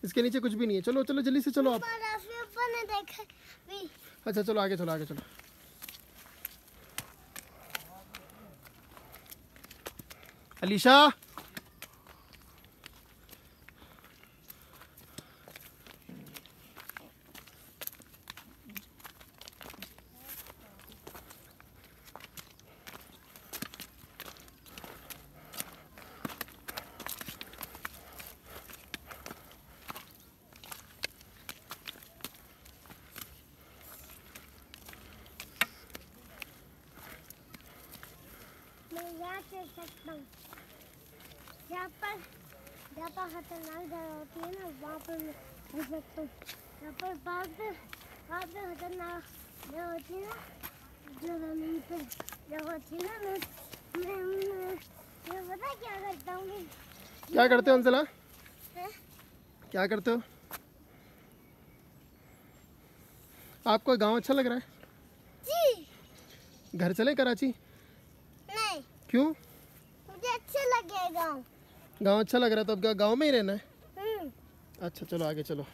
इसके नीचे कुछ भी नहीं है। चलो चलो जल्दी से चलो आप। ने देखा भी। अच्छा चलो आगे चलो, आगे चलो। अलीशा, मैं यहाँ चल सकता हूँ। जहाँ पर खतरनाक जगह होती है ना, वहाँ पर मैं चल सकता हूँ। यहाँ पर वहाँ पे खतरनाक जगह होती है ना, जो जमीन पे जगह होती है ना, मैं पता क्या करता हूँ? क्या करते हो अंजला? हैं? क्या करते हो? आपको गांव अच्छा लग रहा है? जी। घर चले कराची? नहीं, क्यों? मुझे अच्छा लगेगा। गांव अच्छा लग रहा है तो अब क्या गांव में ही रहना है? हम्म। अच्छा चलो आगे चलो।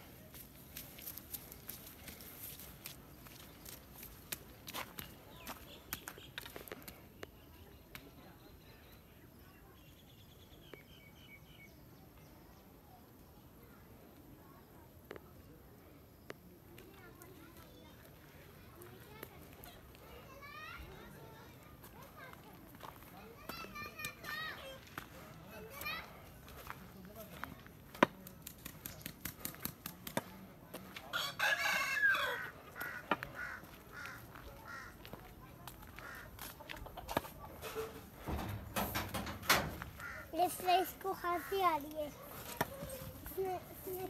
इसको खांसी आ रही है। इसने